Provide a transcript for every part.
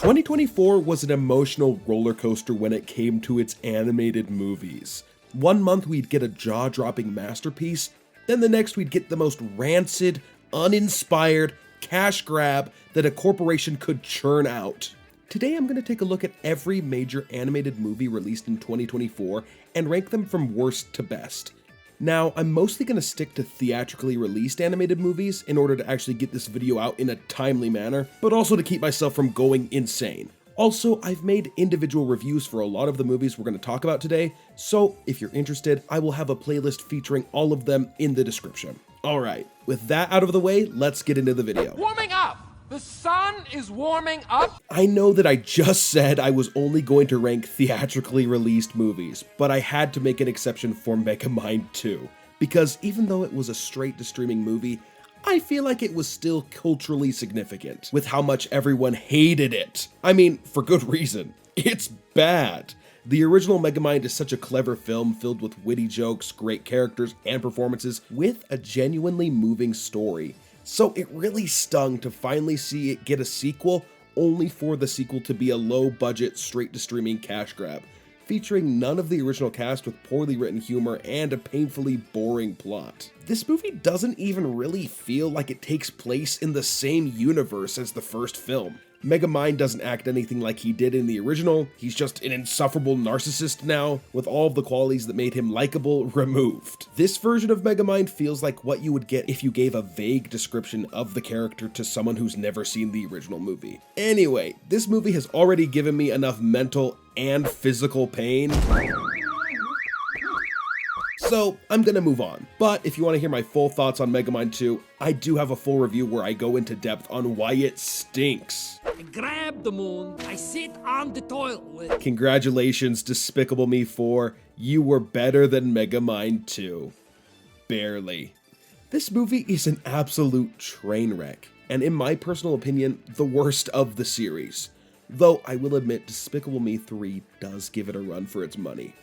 2024 was an emotional roller coaster when it came to its animated movies. One month we'd get a jaw-dropping masterpiece, then the next we'd get the most rancid, uninspired cash grab that a corporation could churn out. Today I'm going to take a look at every major animated movie released in 2024 and rank them from worst to best. Now, I'm mostly going to stick to theatrically released animated movies in order to actually get this video out in a timely manner, but also to keep myself from going insane. Also, I've made individual reviews for a lot of the movies we're going to talk about today, so if you're interested, I will have a playlist featuring all of them in the description. Alright, with that out of the way, let's get into the video. Warming up! The sun is warming up! I know that I just said I was only going to rank theatrically released movies, but I had to make an exception for Megamind 2, because even though it was a straight-to-streaming movie, I feel like it was still culturally significant, with how much everyone hated it. I mean, for good reason. It's bad. The original Megamind is such a clever film filled with witty jokes, great characters, and performances, with a genuinely moving story. So it really stung to finally see it get a sequel, only for the sequel to be a low-budget, straight-to-streaming cash grab, featuring none of the original cast with poorly written humor and a painfully boring plot. This movie doesn't even really feel like it takes place in the same universe as the first film. Megamind doesn't act anything like he did in the original. He's just an insufferable narcissist now, with all of the qualities that made him likable removed. This version of Megamind feels like what you would get if you gave a vague description of the character to someone who's never seen the original movie. Anyway, this movie has already given me enough mental and physical pain, so I'm gonna move on. But if you want to hear my full thoughts on Megamind 2, I do have a full review where I go into depth on why it stinks. I grab the moon, I sit on the toilet. Congratulations, Despicable Me 4, you were better than Megamind 2. Barely. This movie is an absolute train wreck, and in my personal opinion, the worst of the series. Though I will admit Despicable Me 3 does give it a run for its money.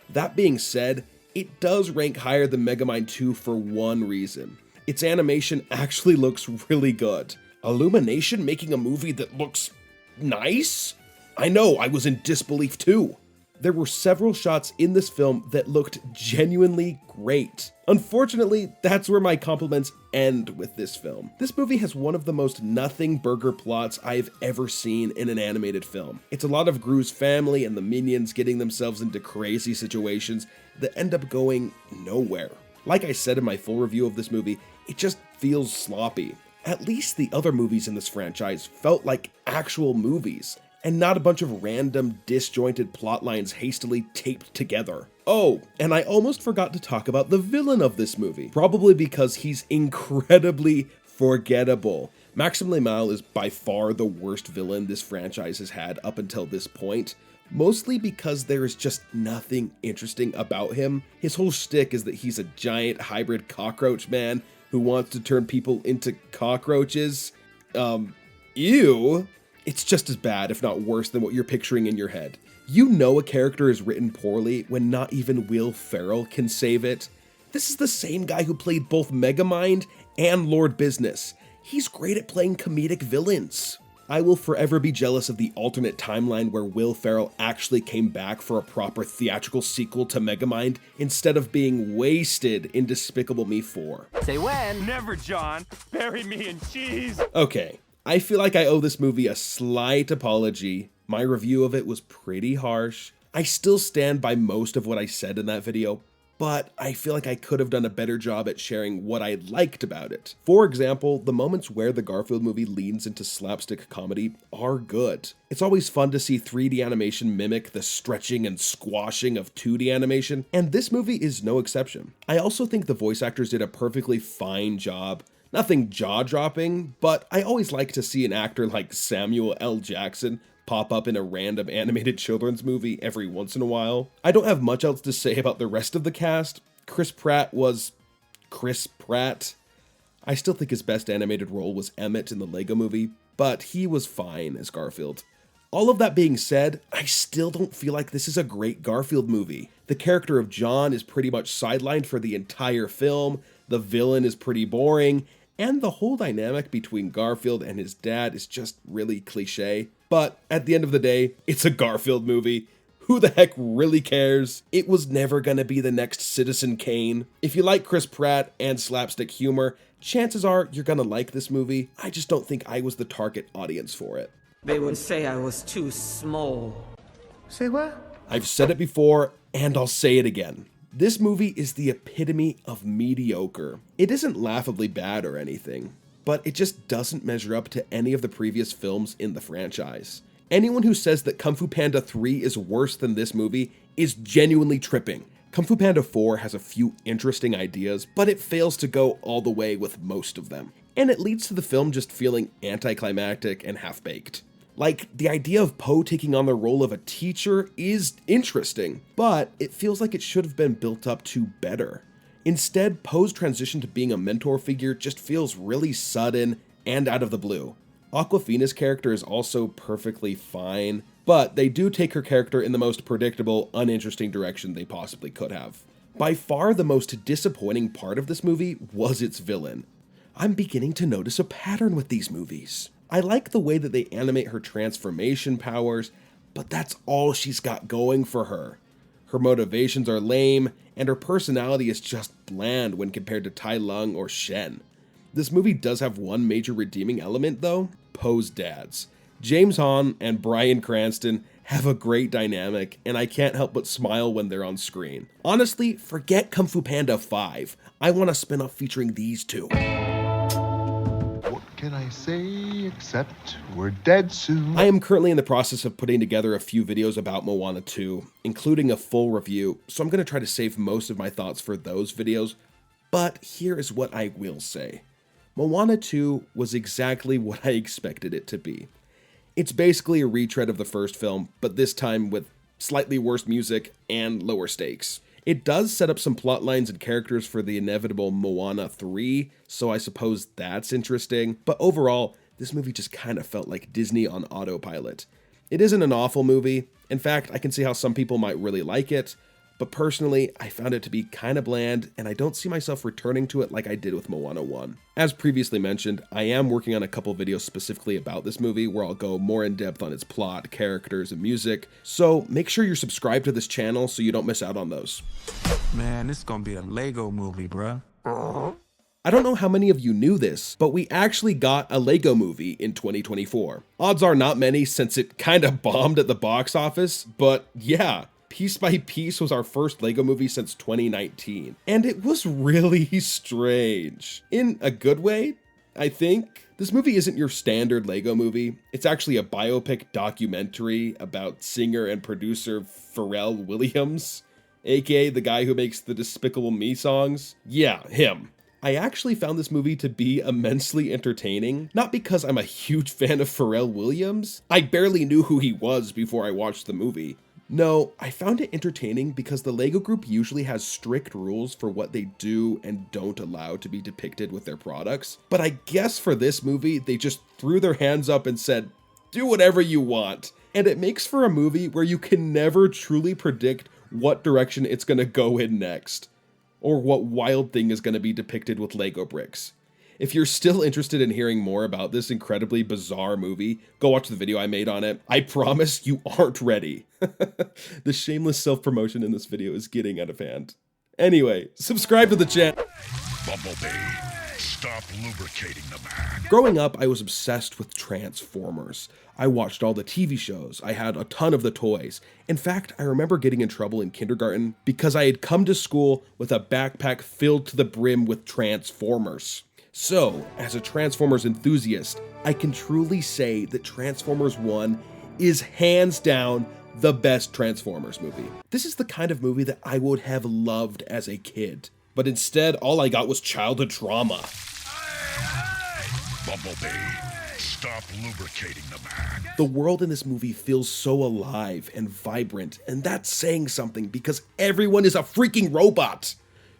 That being said, it does rank higher than Megamind 2 for one reason. Its animation actually looks really good. Illumination making a movie that looks nice? I know, I was in disbelief too. There were several shots in this film that looked genuinely great. Unfortunately, that's where my compliments end with this film. This movie has one of the most nothing burger plots I've ever seen in an animated film. It's a lot of Gru's family and the minions getting themselves into crazy situations that end up going nowhere. Like I said in my full review of this movie, it just feels sloppy. At least the other movies in this franchise felt like actual movies, and not a bunch of random, disjointed plot lines hastily taped together. Oh, and I almost forgot to talk about the villain of this movie, probably because he's incredibly forgettable. Maximilian is by far the worst villain this franchise has had up until this point, mostly because there is just nothing interesting about him. His whole shtick is that he's a giant hybrid cockroach man who wants to turn people into cockroaches. Ew. It's just as bad, if not worse, than what you're picturing in your head. You know a character is written poorly when not even Will Ferrell can save it. This is the same guy who played both Megamind and Lord Business. He's great at playing comedic villains. I will forever be jealous of the alternate timeline where Will Ferrell actually came back for a proper theatrical sequel to Megamind instead of being wasted in Despicable Me 4. Say when? Never, John. Bury me in cheese. Okay. I feel like I owe this movie a slight apology. My review of it was pretty harsh. I still stand by most of what I said in that video, but I feel like I could have done a better job at sharing what I liked about it. For example, the moments where the Garfield movie leans into slapstick comedy are good. It's always fun to see 3D animation mimic the stretching and squashing of 2D animation, and this movie is no exception. I also think the voice actors did a perfectly fine job. Nothing jaw-dropping, but I always like to see an actor like Samuel L. Jackson pop up in a random animated children's movie every once in a while. I don't have much else to say about the rest of the cast. Chris Pratt was Chris Pratt. I still think his best animated role was Emmett in the Lego Movie, but he was fine as Garfield. All of that being said, I still don't feel like this is a great Garfield movie. The character of John is pretty much sidelined for the entire film, the villain is pretty boring, and the whole dynamic between Garfield and his dad is just really cliche. But at the end of the day, it's a Garfield movie. Who the heck really cares? It was never gonna be the next Citizen Kane. If you like Chris Pratt and slapstick humor, chances are you're gonna like this movie. I just don't think I was the target audience for it. They would say I was too small. Say what? I've said it before, and I'll say it again. This movie is the epitome of mediocre. It isn't laughably bad or anything, but it just doesn't measure up to any of the previous films in the franchise. Anyone who says that Kung Fu Panda 3 is worse than this movie is genuinely tripping. Kung Fu Panda 4 has a few interesting ideas, but it fails to go all the way with most of them. And it leads to the film just feeling anticlimactic and half-baked. Like, the idea of Po taking on the role of a teacher is interesting, but it feels like it should have been built up to better. Instead, Po's transition to being a mentor figure just feels really sudden and out of the blue. Awkwafina's character is also perfectly fine, but they do take her character in the most predictable, uninteresting direction they possibly could have. By far the most disappointing part of this movie was its villain. I'm beginning to notice a pattern with these movies. I like the way that they animate her transformation powers, but that's all she's got going for her. Her motivations are lame, and her personality is just bland when compared to Tai Lung or Shen. This movie does have one major redeeming element though, Po's dads. James Hahn and Bryan Cranston have a great dynamic, and I can't help but smile when they're on screen. Honestly, forget Kung Fu Panda 5. I want a spin-off featuring these two. What can I say except we're dead soon? I am currently in the process of putting together a few videos about Moana 2, including a full review, so I'm going to try to save most of my thoughts for those videos, but here is what I will say. Moana 2 was exactly what I expected it to be. It's basically a retread of the first film, but this time with slightly worse music and lower stakes. It does set up some plot lines and characters for the inevitable Moana 3, so I suppose that's interesting, but overall, this movie just kind of felt like Disney on autopilot. It isn't an awful movie. In fact, I can see how some people might really like it, but personally, I found it to be kind of bland, and I don't see myself returning to it like I did with Moana 1. As previously mentioned, I am working on a couple videos specifically about this movie where I'll go more in depth on its plot, characters, and music, so make sure you're subscribed to this channel so you don't miss out on those. Man, this is gonna be a Lego movie, bruh. I don't know how many of you knew this, but we actually got a Lego movie in 2024. Odds are not many since it kinda bombed at the box office, but yeah. Piece by Piece was our first Lego movie since 2019, and it was really strange. In a good way, I think. This movie isn't your standard Lego movie. It's actually a biopic documentary about singer and producer Pharrell Williams, aka the guy who makes the Despicable Me songs. Yeah, him. I actually found this movie to be immensely entertaining, not because I'm a huge fan of Pharrell Williams. I barely knew who he was before I watched the movie. No, I found it entertaining because the LEGO Group usually has strict rules for what they do and don't allow to be depicted with their products, but I guess for this movie, they just threw their hands up and said, do whatever you want. And it makes for a movie where you can never truly predict what direction it's gonna go in next, or what wild thing is gonna be depicted with LEGO bricks. If you're still interested in hearing more about this incredibly bizarre movie, go watch the video I made on it. I promise you aren't ready. The shameless self-promotion in this video is getting out of hand. Anyway, subscribe to the channel. Bumblebee, stop lubricating the man. Growing up, I was obsessed with Transformers. I watched all the TV shows. I had a ton of the toys. In fact, I remember getting in trouble in kindergarten because I had come to school with a backpack filled to the brim with Transformers. So, as a Transformers enthusiast, I can truly say that Transformers 1 is hands down the best Transformers movie. This is the kind of movie that I would have loved as a kid, but instead all I got was childhood trauma. Bumblebee, stop lubricating the man. The world in this movie feels so alive and vibrant, and that's saying something because everyone is a freaking robot.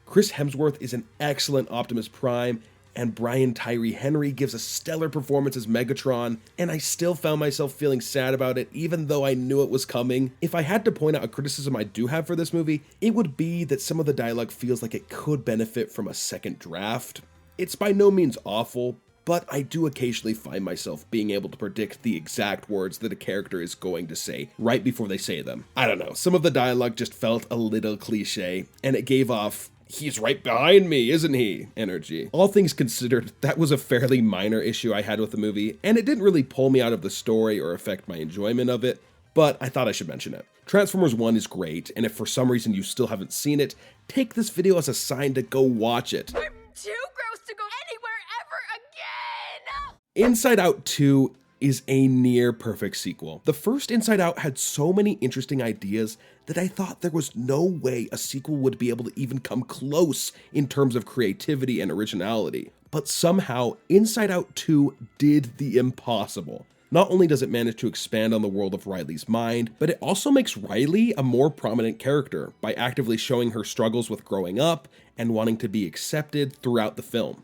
Chris Hemsworth is an excellent Optimus Prime, and Brian Tyree Henry gives a stellar performance as Megatron, and I still found myself feeling sad about it even though I knew it was coming. If I had to point out a criticism I do have for this movie, it would be that some of the dialogue feels like it could benefit from a second draft. It's by no means awful, but I do occasionally find myself being able to predict the exact words that a character is going to say right before they say them. I don't know, some of the dialogue just felt a little cliche, and it gave off "he's right behind me, isn't he?" energy. All things considered, that was a fairly minor issue I had with the movie, and it didn't really pull me out of the story or affect my enjoyment of it, but I thought I should mention it. Transformers 1 is great, and if for some reason you still haven't seen it, take this video as a sign to go watch it. I'm too gross to go anywhere ever again! Inside Out 2 is a near perfect sequel. The first Inside Out had so many interesting ideas that I thought there was no way a sequel would be able to even come close in terms of creativity and originality. But somehow, Inside Out 2 did the impossible. Not only does it manage to expand on the world of Riley's mind, but it also makes Riley a more prominent character by actively showing her struggles with growing up and wanting to be accepted throughout the film.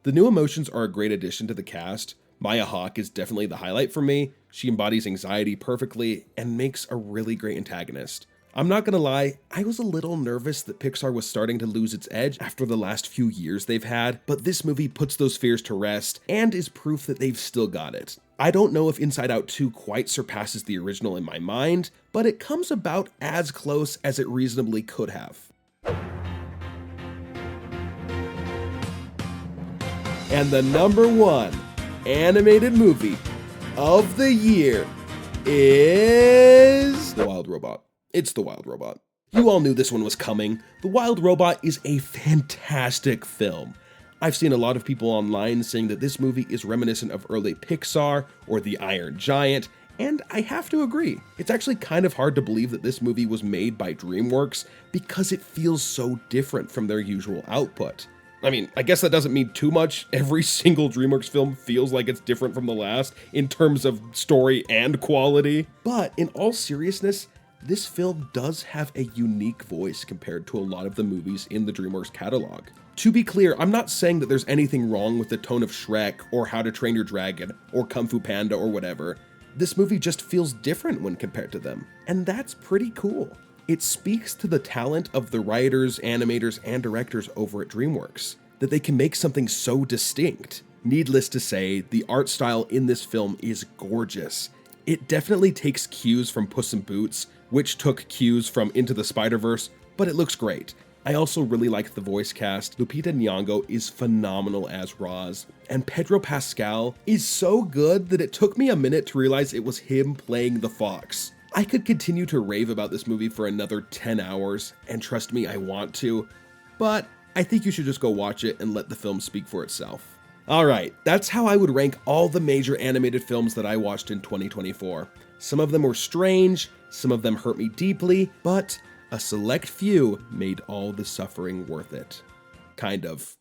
The new emotions are a great addition to the cast. Maya Hawke is definitely the highlight for me. She embodies anxiety perfectly and makes a really great antagonist. I'm not gonna lie, I was a little nervous that Pixar was starting to lose its edge after the last few years they've had, but this movie puts those fears to rest and is proof that they've still got it. I don't know if Inside Out 2 quite surpasses the original in my mind, but it comes about as close as it reasonably could have. And the #1 animated movie of the year is The Wild Robot. It's The Wild Robot. You all knew this one was coming. The Wild Robot is a fantastic film. I've seen a lot of people online saying that this movie is reminiscent of early Pixar or The Iron Giant, and I have to agree. It's actually kind of hard to believe that this movie was made by Dreamworks because it feels so different from their usual output. I mean, I guess that doesn't mean too much. Every single Dreamworks film feels like it's different from the last in terms of story and quality. But in all seriousness, this film does have a unique voice compared to a lot of the movies in the Dreamworks catalog. To be clear, I'm not saying that there's anything wrong with the tone of Shrek or How to Train Your Dragon or Kung Fu Panda or whatever. This movie just feels different when compared to them, and that's pretty cool. It speaks to the talent of the writers, animators, and directors over at Dreamworks, that they can make something so distinct. Needless to say, the art style in this film is gorgeous. It definitely takes cues from Puss in Boots, which took cues from Into the Spider-Verse, but it looks great. I also really like the voice cast. Lupita Nyong'o is phenomenal as Roz, and Pedro Pascal is so good that it took me a minute to realize it was him playing the fox. I could continue to rave about this movie for another 10 hours, and trust me, I want to, but I think you should just go watch it and let the film speak for itself. Alright, that's how I would rank all the major animated films that I watched in 2024. Some of them were strange, some of them hurt me deeply, but a select few made all the suffering worth it. Kind of.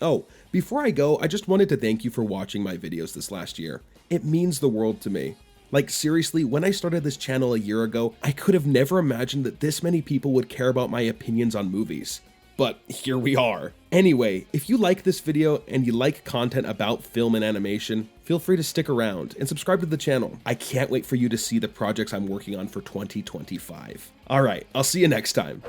Oh, before I go, I just wanted to thank you for watching my videos this last year. It means the world to me. Like seriously, when I started this channel a year ago, I could have never imagined that this many people would care about my opinions on movies. But here we are. Anyway, if you like this video and you like content about film and animation, feel free to stick around and subscribe to the channel. I can't wait for you to see the projects I'm working on for 2025. Alright, I'll see you next time.